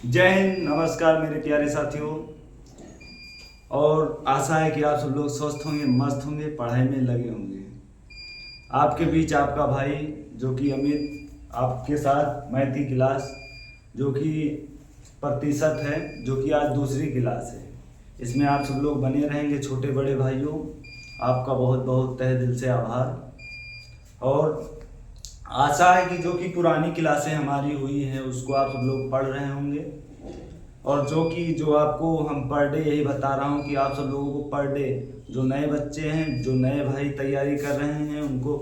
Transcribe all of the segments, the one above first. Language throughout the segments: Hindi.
जय हिंद, नमस्कार मेरे प्यारे साथियों। और आशा है कि आप सब लोग स्वस्थ होंगे, मस्त होंगे, पढ़ाई में लगे होंगे। आपके बीच आपका भाई जो कि अमित, आपके साथ मैथ की क्लास जो कि प्रतिशत है, जो कि आज दूसरी क्लास है। इसमें आप सब लोग बने रहेंगे। छोटे बड़े भाइयों, आपका बहुत बहुत तहे दिल से आभार। और आशा है कि जो कि पुरानी क्लासें हमारी हुई हैं उसको आप सब लोग पढ़ रहे होंगे। और जो आपको हम पर डे यही बता रहा हूँ कि आप सब लोगों को पर डे, जो नए बच्चे हैं, जो नए भाई तैयारी कर रहे हैं, उनको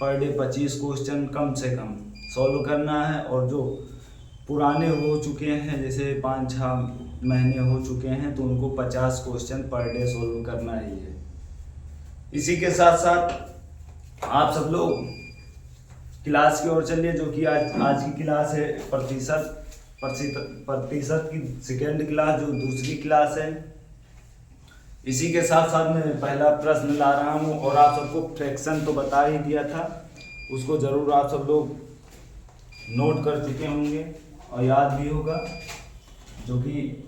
पर डे 25 क्वेश्चन कम से कम सॉल्व करना है। और जो पुराने हो चुके हैं, जैसे 5-6 महीने हो चुके हैं, तो उनको 50 क्वेश्चन पर डे सॉल्व करना ही है। इसी के साथ साथ आप सब लोग क्लास की ओर चलिए, जो कि आज की क्लास है प्रतिशत की सेकेंड क्लास, जो दूसरी क्लास है। इसी के साथ साथ मैं पहला प्रश्न ला रहा हूँ। और आप सबको फ्रैक्शन तो बता ही दिया था, उसको ज़रूर आप सब लोग नोट कर चुके होंगे और याद भी होगा, जो कि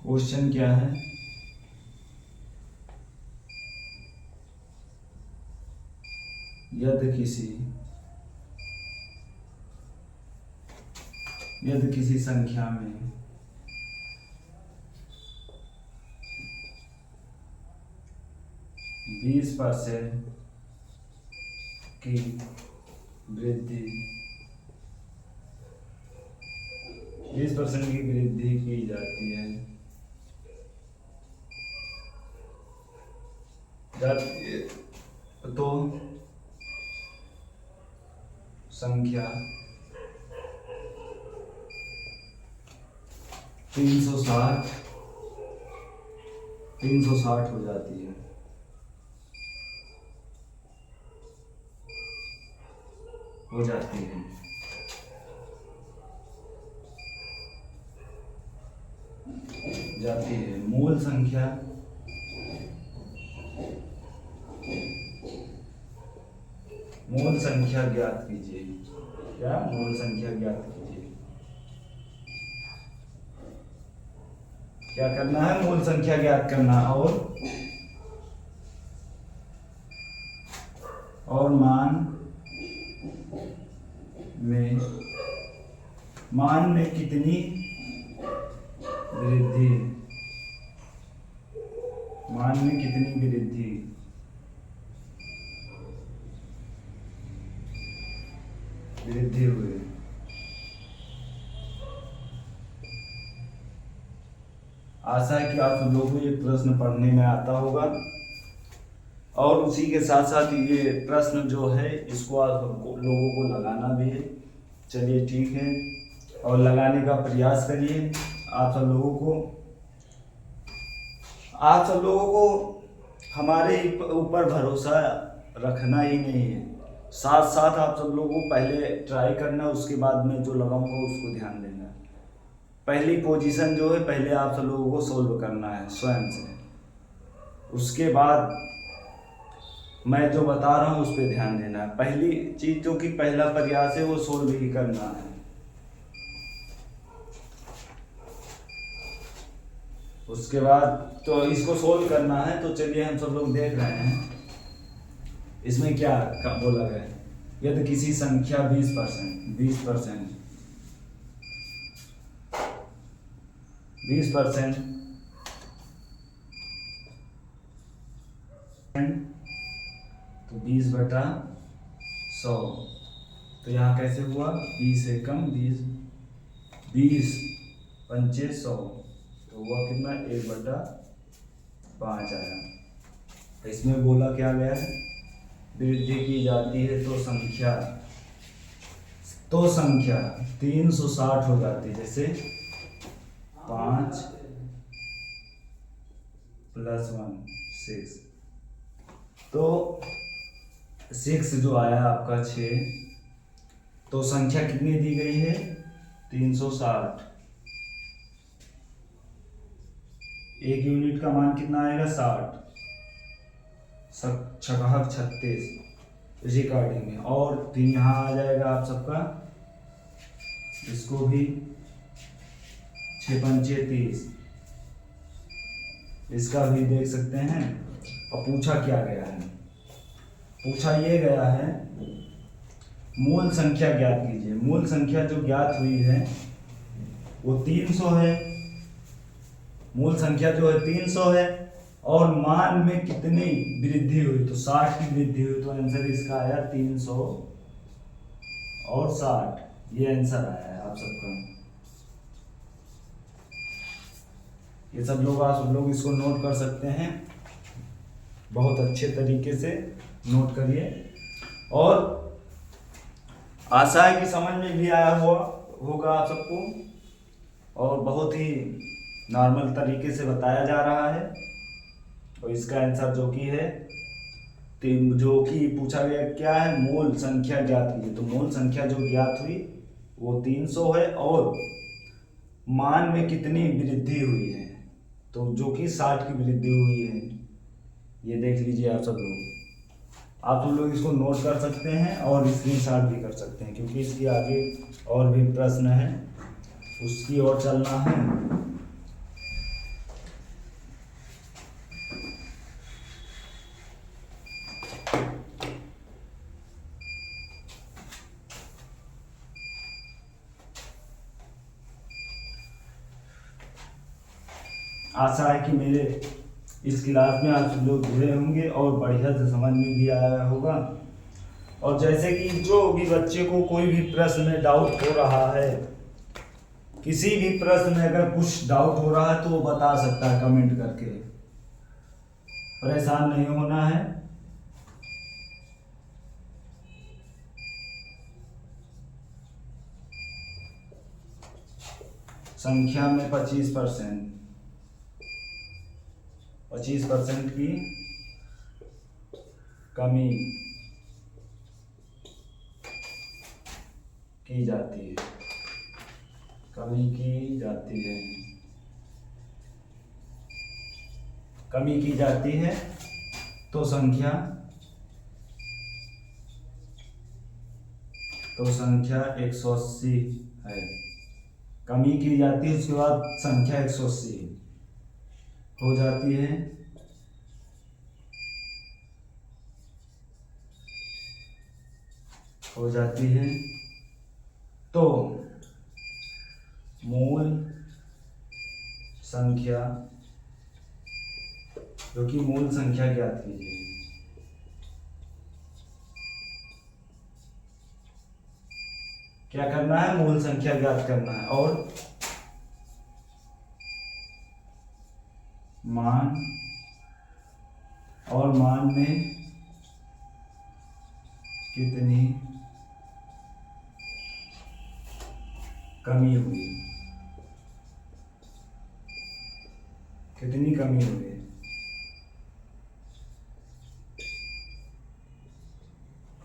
क्वेश्चन क्या है। यदि किसी संख्या में 20% की वृद्धि 20% की वृद्धि की जाती है, तो संख्या 360 हो जाती है। जाती है मूल संख्या ज्ञात कीजिए। क्या मूल संख्या ज्ञात कीजिए। क्या करना है? मूल संख्या ज्ञात करना। और मान में कितनी वृद्धि हुई। आशा है कि आप सब लोगों को ये प्रश्न पढ़ने में आता होगा। और उसी के साथ साथ ये प्रश्न जो है, इसको आप लोगों को लगाना भी है। चलिए ठीक है, और लगाने का प्रयास करिए। आप सब लोगों को हमारे ऊपर भरोसा रखना ही नहीं है। साथ साथ आप सब लोगों को पहले ट्राई करना, उसके बाद में जो लगाऊंगा उसको ध्यान देना। पहली पोजीशन जो है, पहले आप सब लोगों को सोल्व करना है स्वयं से। उसके बाद मैं जो बता रहा हूँ उस पर ध्यान देना है। पहली चीज जो कि पहला प्रयास है, वो सोल्व ही करना है। उसके बाद तो इसको सोल्व करना है। तो चलिए हम सब लोग देख रहे हैं इसमें क्या बोला गया है। यदि किसी संख्या 20% तो 20/100। तो यहाँ कैसे हुआ? 20 से कम 20 पंचे 100, तो हुआ कितना? 1/5 आया। इसमें बोला क्या गया है? वृद्धि की जाती है तो संख्या 360 हो जाती है। जैसे 5 + 1 6, तो 6 जो आया आपका 6। तो संख्या कितनी दी गई है? 360। एक यूनिट का मान कितना आएगा 60। छकहक 36 इसी काटिंग में। और फिर यहाँ आ जाएगा आप सबका, इसको भी 6 पंचे 30, इसका भी देख सकते हैं। और पूछा क्या गया है, पूछा ये गया है मूल संख्या ज्ञात कीजिए। मूल संख्या जो ज्ञात हुई है वो 300 है। मूल संख्या जो है 300 है और मान में कितनी वृद्धि हुई, तो 60 की वृद्धि हुई। तो आंसर इसका आया 300 और 60, ये आंसर आया है आप सबका। ये सब लोग आप लोग इसको नोट कर सकते हैं, बहुत अच्छे तरीके से नोट करिए। और आशा है कि समझ में भी आया हुआ होगा आप सबको, और बहुत ही नॉर्मल तरीके से बताया जा रहा है। और इसका आंसर जो कि है, जो कि पूछा गया क्या है, मूल संख्या ज्ञात कीजिए। तो मूल संख्या जो ज्ञात हुई वो 300 है और मान में कितनी वृद्धि हुई है, तो जो कि 60 की वृद्धि हुई है। ये देख लीजिए आप सब लोग, आप लोग इसको नोट कर सकते हैं और स्क्रीनशॉट भी कर सकते हैं, क्योंकि इसके आगे और भी प्रश्न है, उसकी ओर चलना है। आशा है कि मेरे इस क्लास में आप लोग जुड़े होंगे और बढ़िया से समझ में भी आया होगा। और जैसे कि जो भी बच्चे को कोई भी प्रश्न में डाउट हो रहा है, किसी भी प्रश्न में अगर कुछ डाउट हो रहा है तो वो बता सकता है कमेंट करके, परेशान नहीं होना है। संख्या में 25% की कमी की जाती है, कमी की जाती है, कमी की जाती है। तो संख्या 180 है, कमी की जाती है, उसके बाद संख्या 180 हो जाती है। तो मूल संख्या, जो कि मूल संख्या ज्ञात कीजिए। क्या करना है, मूल संख्या ज्ञात करना है। और मान में कितनी कमी हुई, कितनी कमी हुई,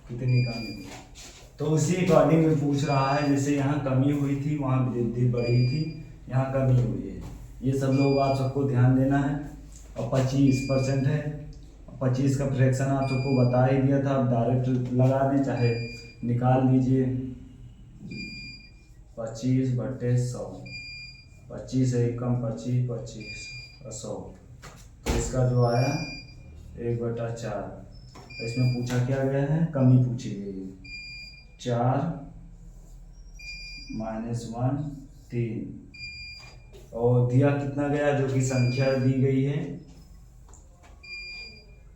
कितनी कमी हुई। तो उसी अकॉर्डिंग में पूछ रहा है, जैसे यहाँ कमी हुई थी वहाँ वृद्धि बढ़ी थी, यहाँ कमी हुई है। ये सब लोग आप सबको ध्यान देना है। और 25% है, 25 का फ्रैक्शन आप सबको बता ही दिया था, आप डायरेक्ट लगा दें चाहे निकाल लीजिए। 25/100, 25 है कम 25, 25 और 100, तो इसका जो आया 1/4। इसमें पूछा क्या गया है, कमी पूछी गई है। 4 - 1 3, और दिया कितना गया, जो कि संख्या दी गई है,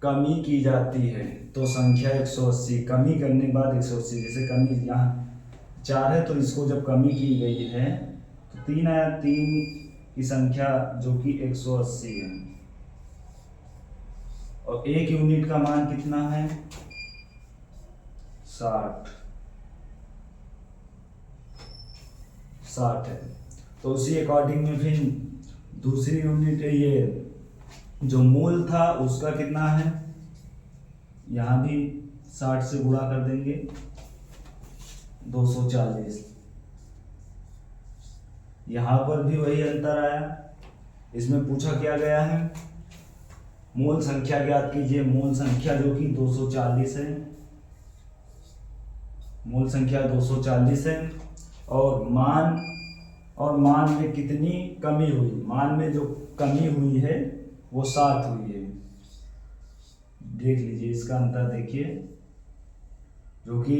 कमी की जाती है। तो संख्या 180, कमी करने के बाद 180, जैसे कमी यहाँ 4 है तो इसको जब कमी की गई है तो 3 आया, 3 की संख्या जो कि 180 है। और एक यूनिट का मान कितना है, 60 है। तो उसी अकॉर्डिंग में फिर दूसरी यूनिट है, ये जो मूल था उसका कितना है, यहाँ भी 60 से गुणा कर देंगे, 240। यहाँ पर भी वही अंतर आया। इसमें पूछा क्या गया है, मूल संख्या ज्ञात कीजिए। मूल संख्या जो कि 240 है, मूल संख्या 240 है। और मान में कितनी कमी हुई, मान में जो कमी हुई है वो 60 हुई है। देख लीजिए इसका अंतर, देखिए जो कि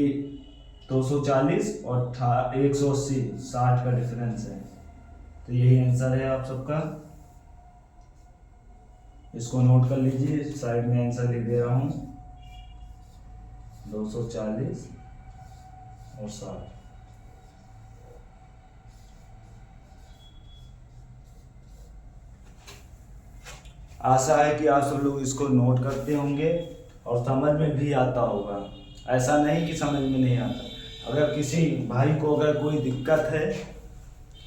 240 और 180, 60 का डिफरेंस है। तो यही आंसर है आप सबका, इसको नोट कर लीजिए, साइड में आंसर लिख दे रहा हूँ, 240 और 60। आशा है कि आप सब लोग इसको नोट करते होंगे और समझ में भी आता होगा। ऐसा नहीं कि समझ में नहीं आता। अगर किसी भाई को अगर कोई दिक्कत है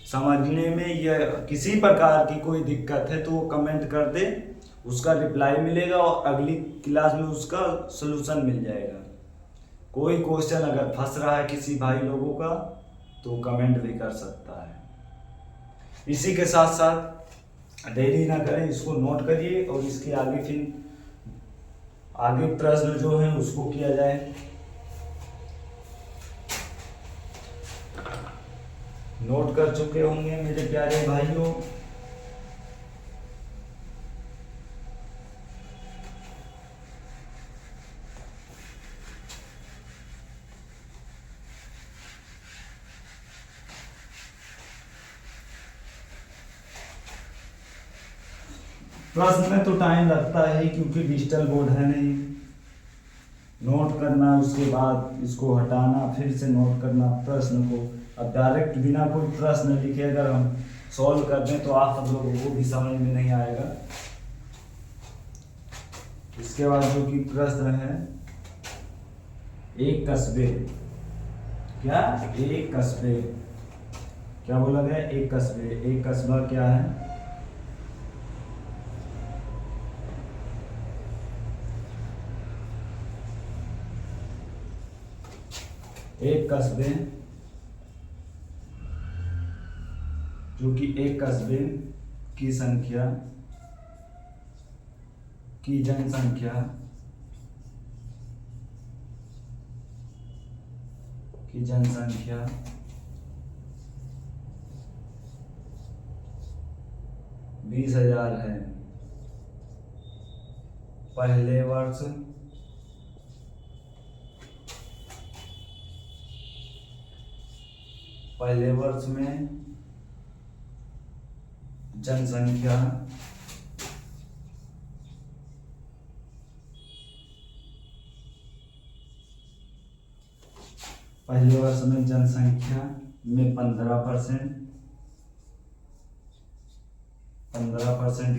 समझने में या किसी प्रकार की कोई दिक्कत है तो वो कमेंट कर दे, उसका रिप्लाई मिलेगा और अगली क्लास में उसका सलूशन मिल जाएगा। कोई क्वेश्चन अगर फंस रहा है किसी भाई लोगों का तो कमेंट भी कर सकता है। इसी के साथ साथ देरी ना करें, इसको नोट करिए और इसके आगे फिर आगे प्रश्न जो है उसको किया जाए। नोट कर चुके होंगे मेरे प्यारे भाइयों। प्रश्न में तो टाइम लगता है क्योंकि डिजिटल बोर्ड है नहीं। नोट करना, उसके बाद इसको हटाना, फिर से नोट करना प्रश्न को। अब डायरेक्ट बिना कोई प्रश्न लिखे अगर हम सॉल्व कर दें तो आप सब लोगों को भी समझ में नहीं आएगा। इसके बाद जो कि प्रश्न है, एक कस्बे, क्या एक कस्बे, क्या बोला गया, एक कस्बे, एक कस्बा क्या है, एक कस्बे जो कि एक कस्बे की संख्या की जनसंख्या की जनसंख्या 20,000 है। पहले वर्ष में जनसंख्या पहले वर्ष में जनसंख्या में 15%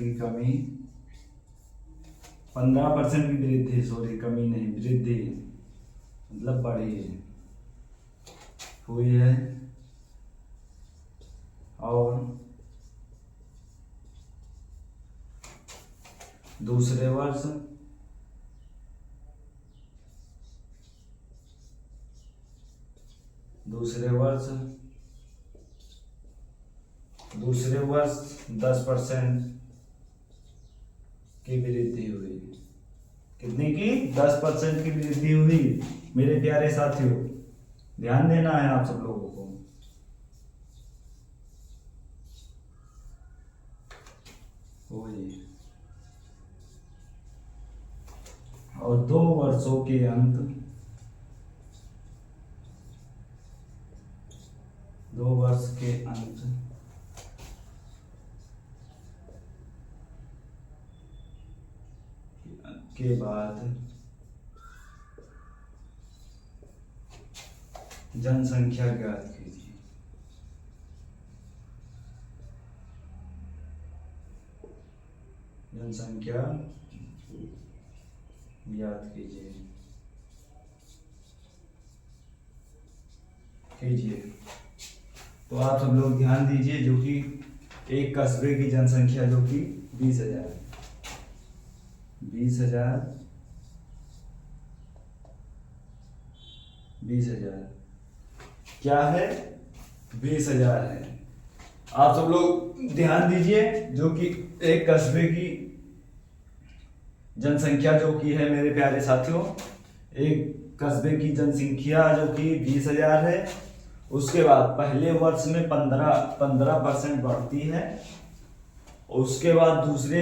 की कमी, 15% की वृद्धि, सॉरी कमी नहीं वृद्धि मतलब बढ़ी है, हुई है। और दूसरे वर्ष दूसरे वर्ष 10% की वृद्धि हुई। कितने की? 10% की वृद्धि हुई। मेरे प्यारे साथियों ध्यान देना है आप सब लोगों को। और 2 वर्षों के अंत 2 वर्ष के अंत के बाद जनसंख्या ज्ञात कीजिए। जनसंख्या ज्ञात कीजिए। तो आप सब लोग ध्यान दीजिए, जो कि एक कस्बे की जनसंख्या जो कि 20,000 क्या है? 20,000 है। आप सब लोग ध्यान दीजिए, जो कि एक कस्बे की जनसंख्या जो कि है मेरे प्यारे साथियों, एक कस्बे की जनसंख्या जो कि 20,000 है, उसके बाद पहले वर्ष में 15% बढ़ती है, उसके बाद दूसरे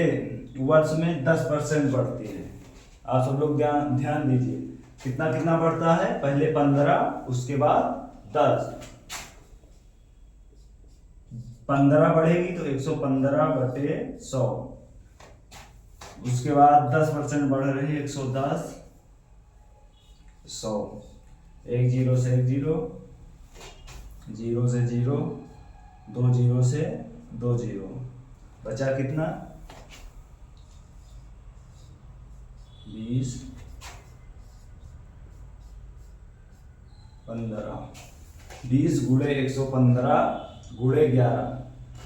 वर्ष में 10% बढ़ती है। आप सब लोग ध्यान दीजिए, कितना कितना बढ़ता है, पहले 15, उसके बाद 10। 15 बढ़ेगी तो 115/100, उसके बाद 10% बढ़ रही है 110, 100, एक जीरो से एक जीरो, जीरो से जीरो, दो जीरो से दो जीरो, बचा कितना, 20, 15, 20 गुणे 115 गुणे 11,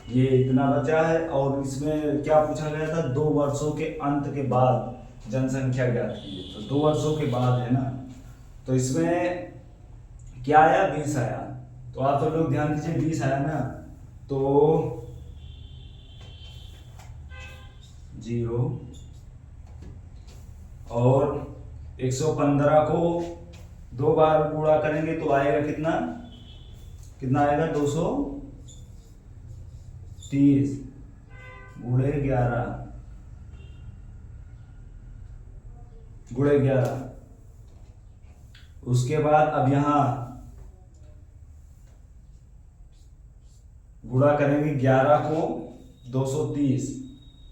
ये इतना बचा है। और इसमें क्या पूछा गया था, 2 वर्षों के अंत के बाद जनसंख्या ज्ञात कीजिए, तो 2 वर्षों के बाद है ना, तो इसमें क्या आया, 20 आया। तो आप सब लोग ध्यान दीजिए, 20 आया ना, तो 0 और 115 को 2 बार गुणा करेंगे तो आएगा कितना, कितना आएगा, 230 गुणे 11। उसके बाद अब यहां गुणा करेंगे 11 को 230,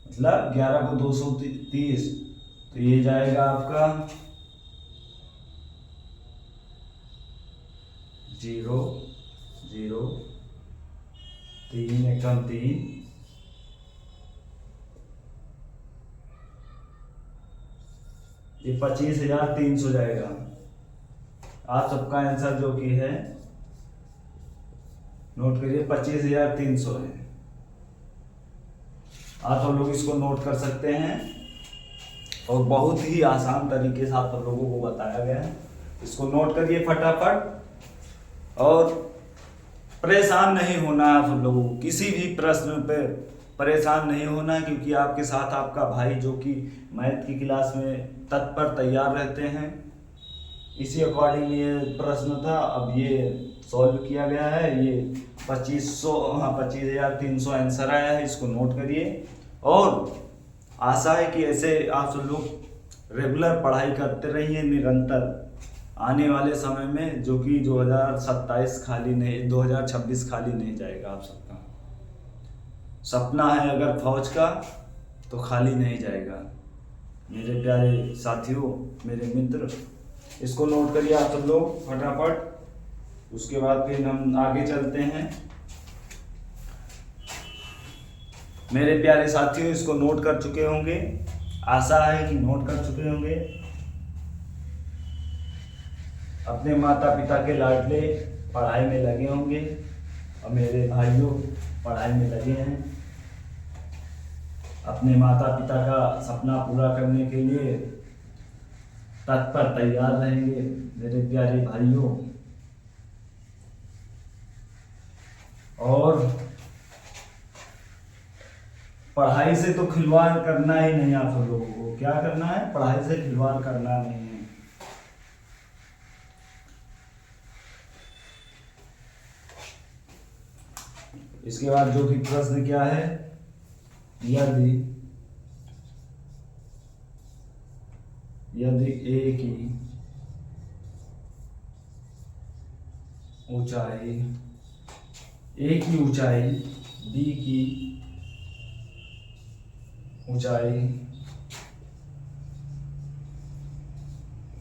मतलब 11 को 230, तो ये जाएगा आपका 0, 0, 3 एकम 3, ये 25,300 जाएगा। आप सबका आंसर जो कि है, नोट करिए, 25,300 है। आप सब लोग इसको नोट कर सकते हैं, और बहुत ही आसान तरीके से आप सब लोगों को बताया गया है। इसको नोट करिए फटाफट, और परेशान नहीं होना है आप सब लोगों को, किसी भी प्रश्न पे परेशान नहीं होना है, क्योंकि आपके साथ आपका भाई जो कि मैथ की क्लास में तत्पर तैयार रहते हैं। इसी अकॉर्डिंग ये प्रश्न था, अब ये सॉल्व किया गया है। ये 25,300 आंसर आया है, इसको नोट करिए। और आशा है कि ऐसे आप सब लोग रेगुलर पढ़ाई करते रहिए निरंतर। आने वाले समय में जो कि 2027 खाली नहीं, 2026 खाली नहीं जाएगा। आप सबका सपना है अगर फौज का, तो खाली नहीं जाएगा। मेरे प्यारे साथियों, मेरे मित्र, इसको नोट करिए आप सब लोग फटाफट। उसके बाद फिर हम आगे चलते हैं। मेरे प्यारे साथियों, इसको नोट कर चुके होंगे, आशा है कि नोट कर चुके होंगे। अपने माता पिता के लाडले पढ़ाई में लगे होंगे, और मेरे भाइयों पढ़ाई में लगे हैं। अपने माता पिता का सपना पूरा करने के लिए तत्पर तैयार रहेंगे मेरे प्यारे भाइयों। और पढ़ाई से तो खिलवाड़ करना ही नहीं। आप सब लोगों को क्या करना है, पढ़ाई से खिलवाड़ करना नहीं है। इसके बाद जो कि प्रश्न क्या है, यदि ए की ऊंचाई, ए की ऊंचाई बी की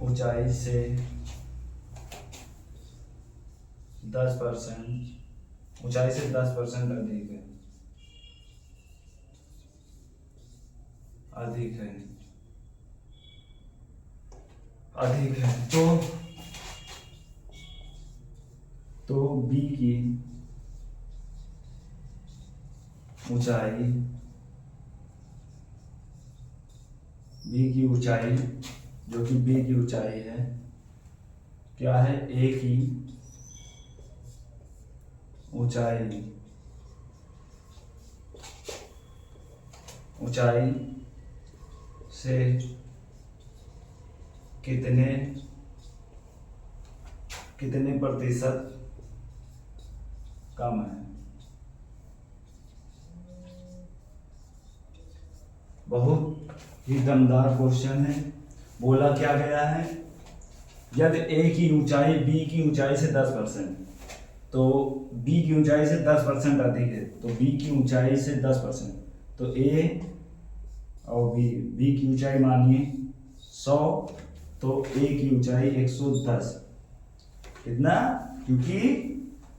ऊंचाई से 10%, ऊंचाई से 10% अधिक है, तो बी की ऊंचाई जो कि बी की ऊंचाई है, क्या है, ए की ऊंचाई ऊंचाई से कितने कितने प्रतिशत कम है। बहुत ही दमदार क्वेश्चन है। बोला क्या गया है, यदि ए की ऊंचाई बी की ऊंचाई से 10%, तो बी की ऊंचाई से 10% अधिक है, तो बी की ऊंचाई से 10%, तो ए और बी की ऊंचाई मानिए 100, तो ए की ऊंचाई 110। कितना? क्योंकि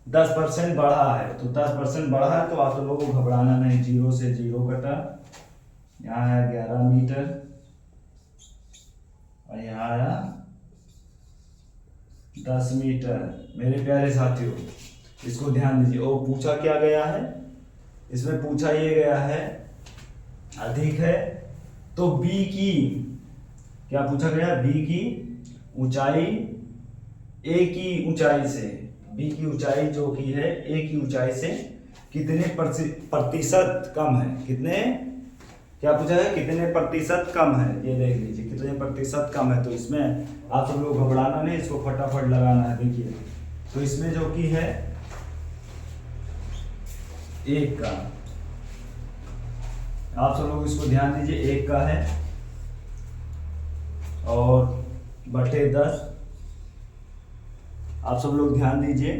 10% बढ़ा है, तो 10% बढ़ा है तो आप लोगों को घबराना नहीं। 0 से 0 कटा, यहाँ है 11 मीटर और यहाँ आया 10 मीटर। मेरे प्यारे साथियों, इसको ध्यान दीजिए। और पूछा क्या गया है, इसमें पूछा ये गया है अधिक है, तो बी की क्या पूछा गया, बी की ऊंचाई ए की ऊंचाई से, बी की ऊंचाई जो की है ए की ऊंचाई से कितने प्रतिशत कम है। कितने, क्या पूछा है, कितने प्रतिशत कम है, ये देख लीजिए कितने प्रतिशत कम है। तो इसमें आप सब लोग घबराना नहीं, इसको फटाफट लगाना है। देखिए तो इसमें जो की है 1 का, आप सब लोग इसको ध्यान दीजिए, 1 का है और बटे 10, आप सब लोग ध्यान दीजिए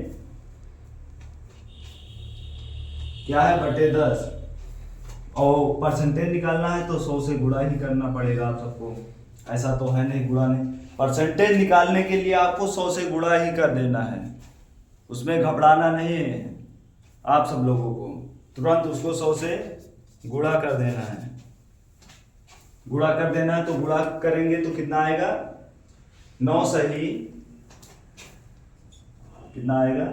क्या है, बटे 10। और परसेंटेज निकालना है तो 100 से गुणा ही करना पड़ेगा आप सबको, ऐसा तो है नहीं गुणा नहीं। परसेंटेज निकालने के लिए आपको 100 से गुणा ही कर देना है, उसमें घबराना नहीं है आप सब लोगों को, तुरंत उसको 100 से गुणा कर देना है। गुणा कर देना है तो गुणा करेंगे तो कितना आएगा, 9 सही, कितना आएगा,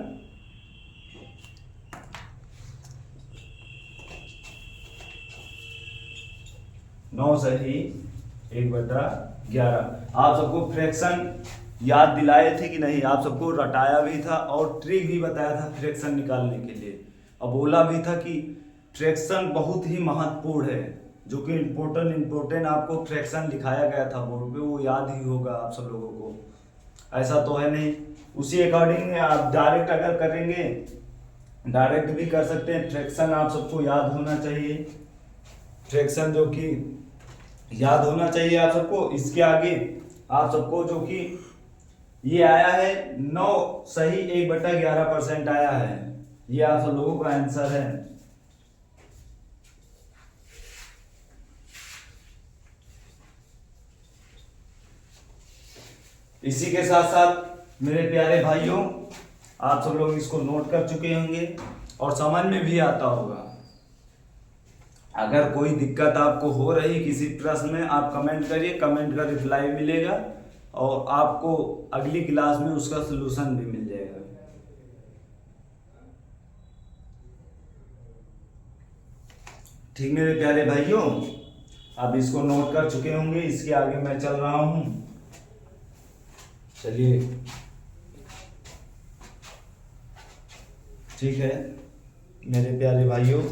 9 सही 1/11। आप सबको फ्रैक्शन याद दिलाए थे कि नहीं, आप सबको रटाया भी था और ट्रिक भी बताया था फ्रैक्शन निकालने के लिए, और बोला भी था कि फ्रैक्शन बहुत ही महत्वपूर्ण है, जो कि इम्पोर्टेंट आपको फ्रैक्शन लिखाया गया था बोर्ड पे, वो याद ही होगा आप सब लोगों को, ऐसा तो है नहीं। उसी अकॉर्डिंग आप डायरेक्ट अगर करेंगे, डायरेक्ट भी कर सकते हैं। फ्रैक्शन आप सबको याद होना चाहिए, फ्रैक्शन जो कि याद होना चाहिए आप सबको। इसके आगे आप सबको जो कि ये आया है 9 सही 1/11% आया है, ये आप सब लोगों का आंसर है। इसी के साथ साथ मेरे प्यारे भाइयों, आप सब लोग इसको नोट कर चुके होंगे और समझ में भी आता होगा। अगर कोई दिक्कत आपको हो रही किसी प्रश्न में, आप कमेंट करिए, कमेंट का रिप्लाई मिलेगा और आपको अगली क्लास में उसका सलूशन भी मिल जाएगा। ठीक मेरे प्यारे भाइयों, आप इसको नोट कर चुके होंगे। इसके आगे मैं चल रहा हूं, चलिए ठीक है मेरे प्यारे भाइयों।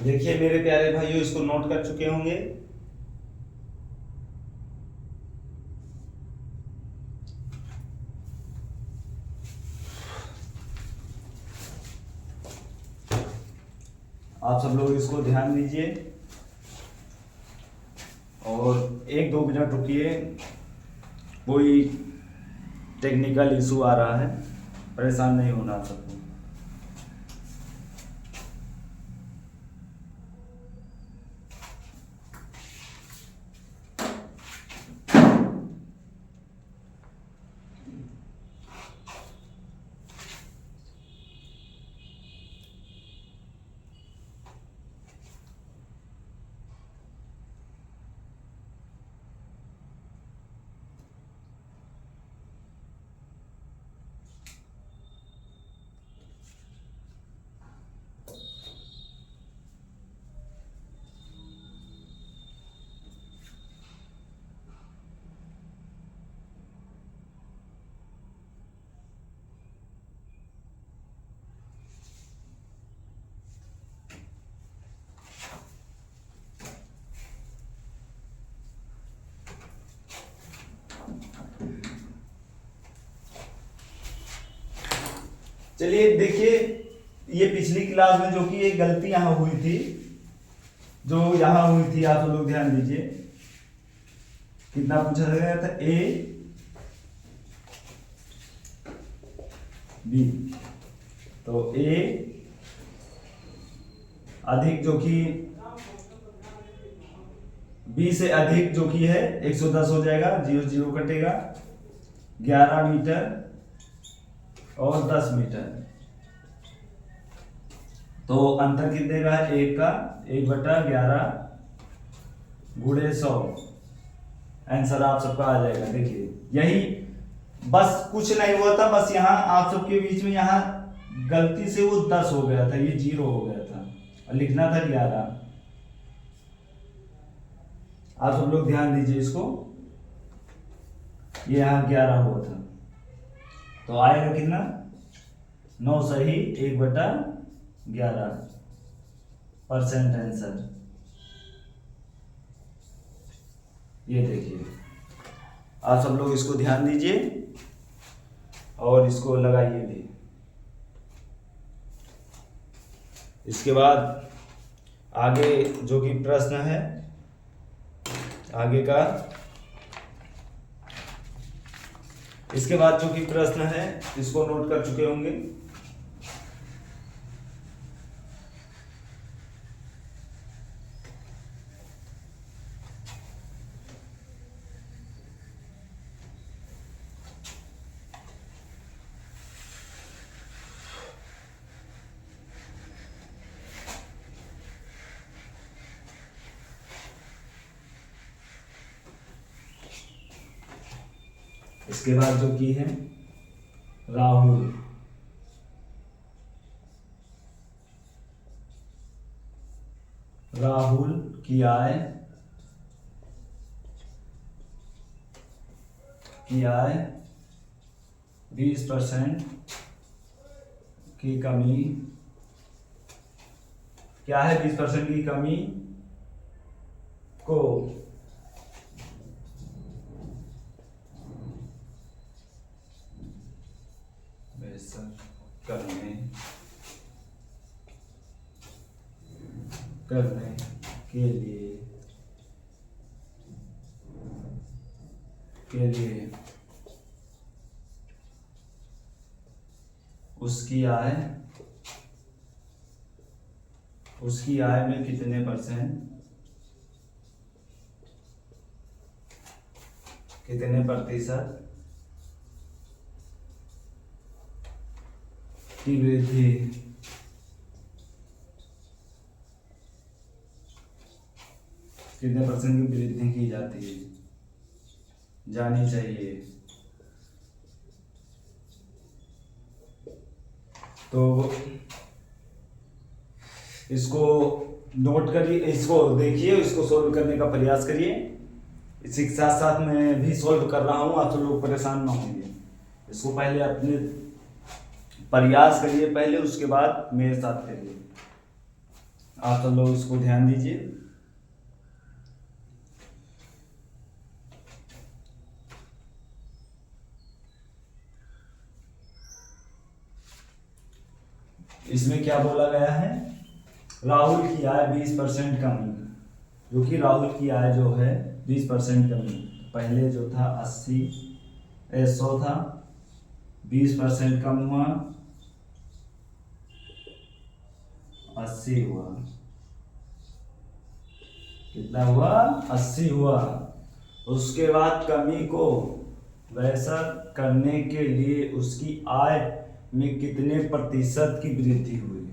देखिए मेरे प्यारे भाइयों, इसको नोट कर चुके होंगे। आप सब लोग इसको ध्यान दीजिए और 1-2 मिनट रुकिए, कोई टेक्निकल इशू आ रहा है, परेशान नहीं होना आप सबको। चलिए देखिए, ये पिछली क्लास में जो कि एक गलती यहाँ हुई थी, जो यहाँ हुई थी, आप लोग ध्यान दीजिए। कितना पूछा गया था? ए बी, तो ए अधिक जो कि बी से अधिक जो कि है 110 हो जाएगा, 0 0 कटेगा, 11 मीटर और 10 मीटर। तो अंतर कितने का है? 1 का, 1/11 गुणे 100। आंसर आप सबका आ जाएगा। देखिए यही बस, कुछ नहीं हुआ था, बस यहाँ आप सबके बीच में यहाँ गलती से वो 10 हो गया था, ये 0 हो गया था और लिखना था 11। आप सब लोग ध्यान दीजिए इसको, ये यहाँ 11 हुआ था, तो आएगा कितना? 9 सही 1/11% आंसर। ये देखिए, आप सब लोग इसको ध्यान दीजिए और इसको लगाइए भी। इसके बाद आगे जो कि प्रश्न है आगे का, इसके बाद जो कि प्रश्न है इसको नोट कर चुके होंगे। इसके बाद जो कि है राहुल, राहुल की आय 20% की कमी, क्या है 20% की कमी को करने के लिए उसकी आय में कितने प्रतिशत की वृद्धि कितने % की वृद्धि की जाती है, जानी चाहिए। तो इसको नोट करिए, इसको देखिए, इसको सोल्व करने का प्रयास करिए। इसी के साथ साथ मैं भी सोल्व कर रहा हूँ, आप तो लोग परेशान ना होंगे। इसको पहले अपने प्रयास करिए पहले, उसके बाद मेरे साथ करिए। आप तो लोग इसको ध्यान दीजिए। इसमें क्या बोला गया है? राहुल की आय 20% कमी, जो कि राहुल की आय जो है 20% कमी। पहले जो था 100 था, 20% कम हुआ, 80 हुआ। कितना हुआ? 80 हुआ। उसके बाद कमी को वैसा करने के लिए उसकी आय में कितने प्रतिशत की वृद्धि हुई?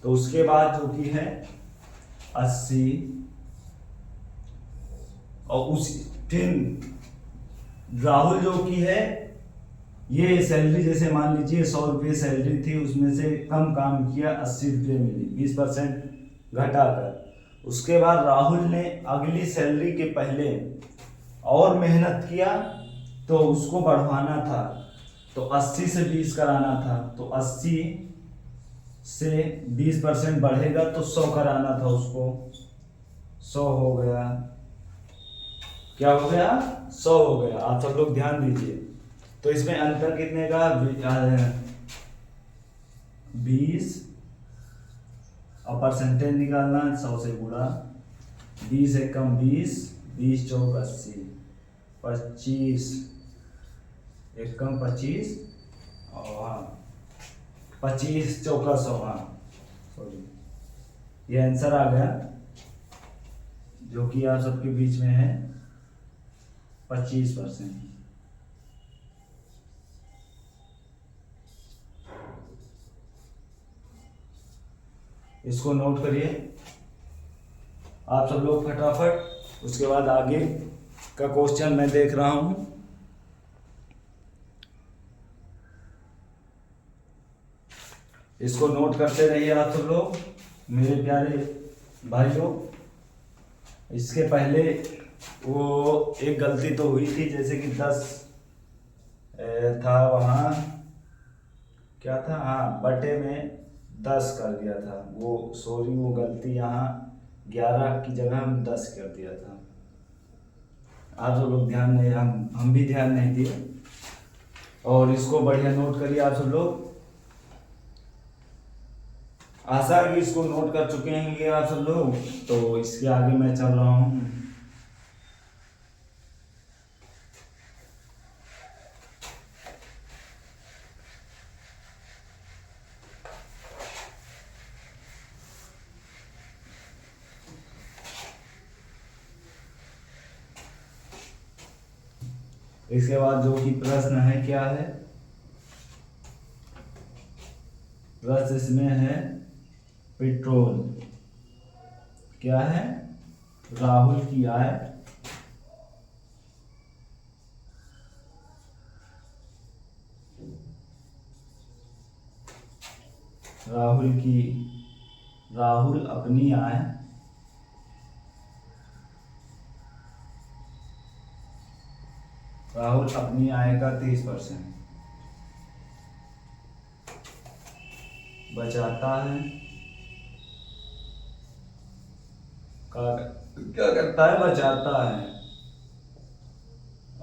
तो उसके बाद जो कि है 80, और उस फिर राहुल जो कि है, ये सैलरी जैसे मान लीजिए 100 रुपये सैलरी थी, उसमें से कम काम किया, 80 रुपये मिली, 20% घटाकर। उसके बाद राहुल ने अगली सैलरी के पहले और मेहनत किया, तो उसको बढ़वाना था, तो 80 से 20 कराना था, तो 80 से 20% बढ़ेगा तो 100 कराना था उसको, 100 हो गया। क्या हो गया? 100 हो गया। आप सब लोग ध्यान दीजिए। तो इसमें अंतर कितने का? 20 और परसेंटेज निकालना 100 से गुणा, 20 एकम 20, 20 चौक 80, 25 एकम 25 और हाँ 25 चौका 100, हाँ सॉरी ये आंसर आ गया जो कि आप सबके बीच में है 25%। इसको नोट करिए आप सब लोग फटाफट। उसके बाद आगे का क्वेश्चन मैं देख रहा हूं। इसको नोट करते रहिए आप सब लोग मेरे प्यारे भाइयों। इसके पहले वो एक गलती तो हुई थी, जैसे कि 10 था वहाँ क्या था, हाँ बटे में 10 कर दिया था, वो सॉरी वो गलती यहाँ 11 की जगह हम 10 कर दिया था। आप सब लोग ध्यान नहीं, हम भी ध्यान नहीं दिए। और इसको बढ़िया नोट करिए आप सब लोग। आशा है कि इसको नोट कर चुके हैं आप सब लोग। तो इसके आगे मैं चल रहा हूँ। इसके बाद जो कि प्रश्न है क्या है, प्रश्न इसमें है पेट्रोल क्या है, राहुल की आय राहुल अपनी आय का 30% बचाता है। क्या करता है, बचाता है।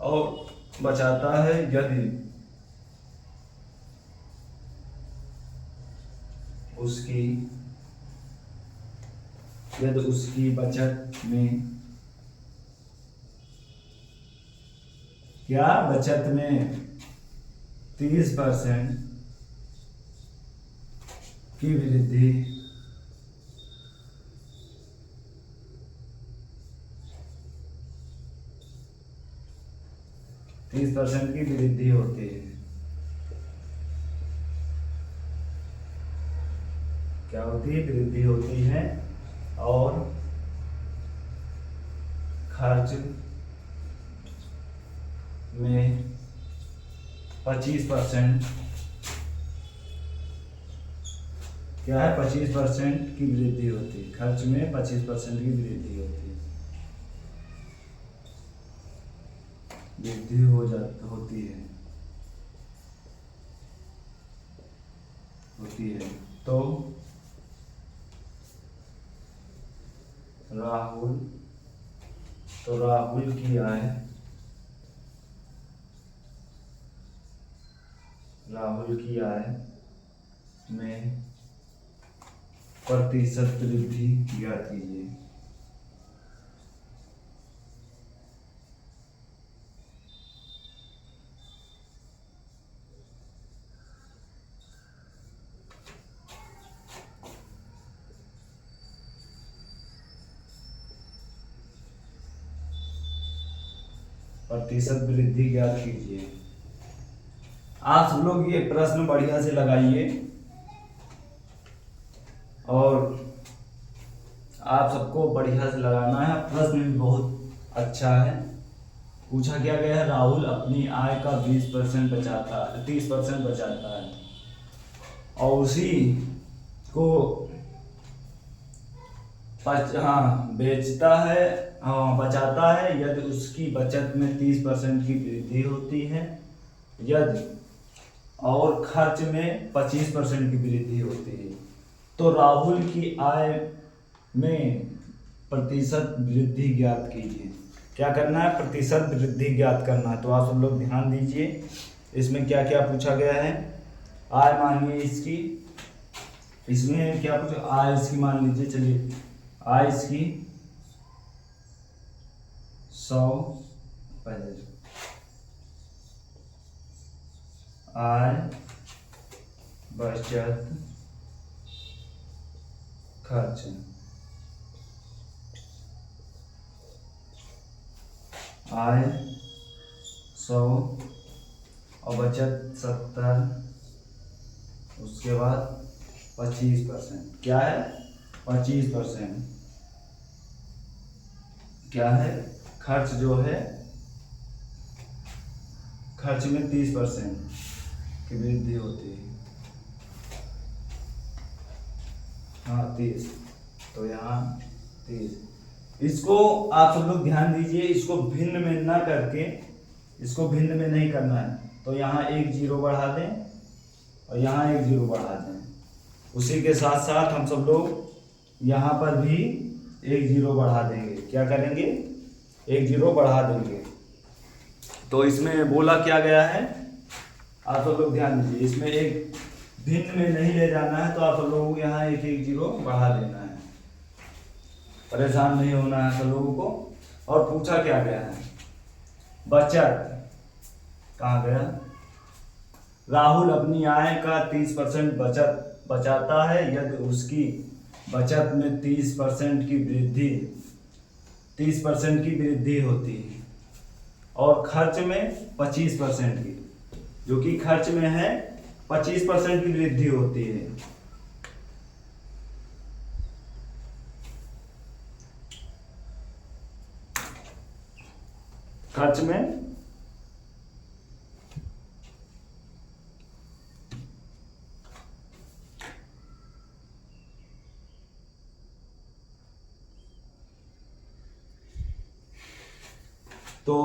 और बचाता है यदि उसकी बचत में क्या, बचत में 30% की वृद्धि होती है। क्या होती है, वृद्धि होती है। और खर्च में 25% क्या है, 25% की वृद्धि होती है। खर्च में 25% की वृद्धि होती है, होती है। तो राहुल की आय में प्रतिशत वृद्धि ज्ञात कीजिए। प्रतिशत वृद्धि ज्ञात कीजिए। आप सब लोग ये प्रश्न बढ़िया से लगाइए और आप सबको बढ़िया से लगाना है। प्रश्न भी बहुत अच्छा है। पूछा क्या गया है, राहुल अपनी आय का 20% बचाता है, 30% बचाता है और उसी को बेचता है, बचाता है यदि उसकी बचत में 30% की वृद्धि होती है, यदि और खर्च में 25% की वृद्धि होती है। तो राहुल की आय में प्रतिशत वृद्धि ज्ञात कीजिए। क्या करना है, प्रतिशत वृद्धि ज्ञात करना है। तो आप सब लोग ध्यान दीजिए, इसमें क्या क्या पूछा गया है। आय मानिए इसकी इसमें क्या कुछ आय इसकी मान लीजिए, चलिए आय इसकी 100 पहले, आय बचत खर्च, आय 100 और बचत 70, उसके बाद 25%, क्या है 25%, क्या है खर्च जो है, खर्च में 30% की वृद्धि होती है, हाँ 30, तो यहाँ 30। इसको आप सब लोग ध्यान दीजिए, इसको भिन्न में ना करके, इसको भिन्न में नहीं करना है, तो यहाँ एक जीरो बढ़ा दें और यहाँ एक जीरो बढ़ा दें। उसी के साथ साथ हम सब लोग यहाँ पर भी एक जीरो बढ़ा देंगे, क्या करेंगे एक जीरो बढ़ा देंगे। तो इसमें बोला क्या गया है, आप सब लोग ध्यान दीजिए, इसमें एक भिन्न में नहीं ले जाना है, तो आप सब लोगों को यहाँ एक एक जीरो बढ़ा देना है, परेशान नहीं होना है सब लोगों को। और पूछा क्या गया है, बचत कहाँ गया, राहुल अपनी आय का 30% बचत बचाता है यदि उसकी बचत में 30% की वृद्धि 30% की वृद्धि होती है और खर्च में 25% की, जो कि खर्च में है 25% की वृद्धि होती है। खर्च में तो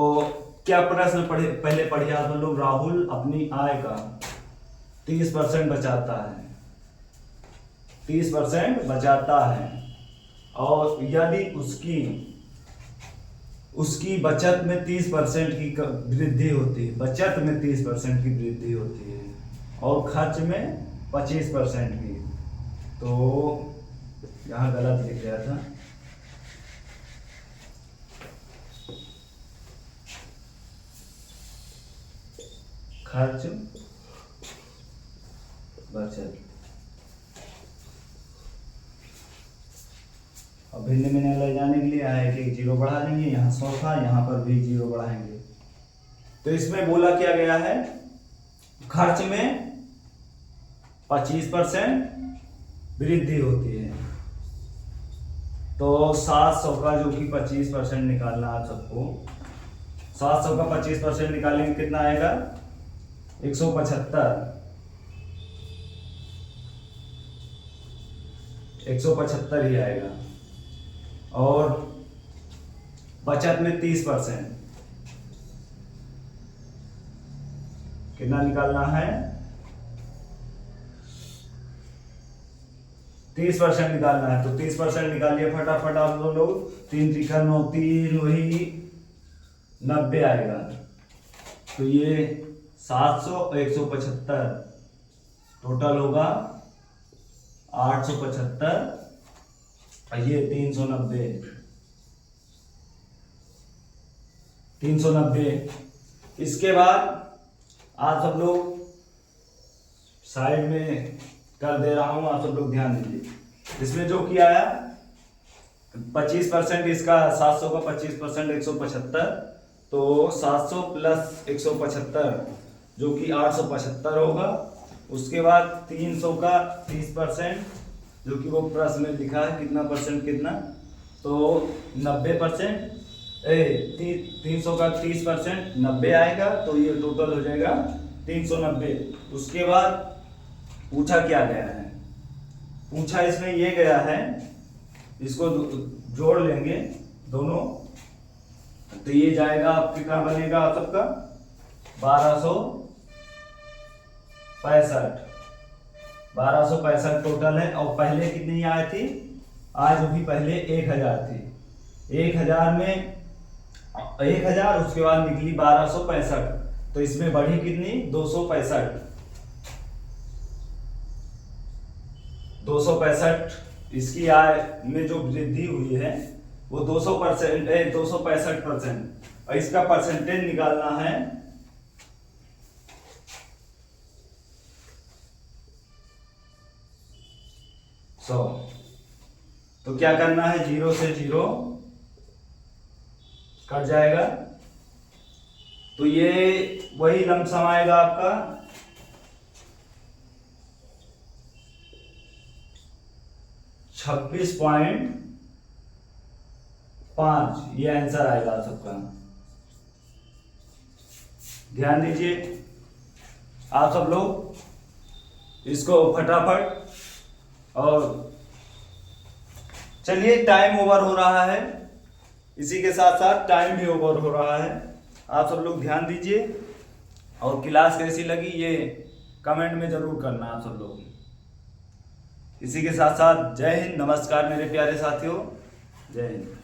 क्या प्रश्न पढ़े, पहले पढ़िए आप लोग, राहुल अपनी आय का 30% बचाता है, 30% बचाता है और यदि उसकी बचत में 30% की वृद्धि होती है, बचत में 30% की वृद्धि होती है और खर्च में 25% की, तो यहाँ गलत लिख गया था, खर्च बचत, और भिन्न में ले जाने के लिए यहाँ एक जीरो बढ़ा देंगे, यहाँ 100 था, यहाँ पर भी जीरो बढ़ाएंगे। तो इसमें बोला क्या गया है, खर्च में 25% वृद्धि होती है, तो 700 का जो कि 25% निकालना आप सबको, 700 का 25% निकालेंगे कितना आएगा 175, 175 ही आएगा। और बचत में 30% कितना निकालना है, 30% निकालना है, तो 30% निकालिए फटाफट आप लोग, 3 त्रिका 9, 3 वही 90 आएगा, तो ये 700 और 175 टोटल होगा 875, ये 390। इसके बाद आप सब लोग साइड में कर दे रहा हूं, आप सब लोग ध्यान दीजिए। इसमें जो किया है 25% इसका, 700 का 25% 175, तो 700 प्लस 175 जो कि 875 होगा। उसके बाद 300 का 30% जो कि वो प्रश्न में लिखा है कितना परसेंट कितना, तो 90%, 300 का 30% 90 आएगा, तो ये टोटल हो जाएगा 390। उसके बाद पूछा क्या गया है, पूछा इसमें ये गया है, इसको जोड़ लेंगे दोनों, तो ये जाएगा आपके क्या बनेगा आप सबका 1265 टोटल है। और पहले कितनी आय थी, आज भी पहले 1000 थी, 1000 में 1000 उसके बाद निकली 1265, तो इसमें बढ़ी कितनी 265, 265 इसकी आय में जो वृद्धि हुई है वो 200% है, 265%। और इसका परसेंटेज निकालना है 100। तो क्या करना है, 0 से 0 कट जाएगा, तो ये वही लमसम आएगा आपका 26.5। ये आंसर आएगा सबका। ध्यान दीजिए आप सब लोग इसको फटाफट। और चलिए, टाइम ओवर हो रहा है, इसी के साथ साथ टाइम भी ओवर हो रहा है। आप सब लोग ध्यान दीजिए, और क्लास कैसी लगी ये कमेंट में जरूर करना आप सब लोग। इसी के साथ साथ जय हिंद, नमस्कार मेरे प्यारे साथियों, जय हिंद।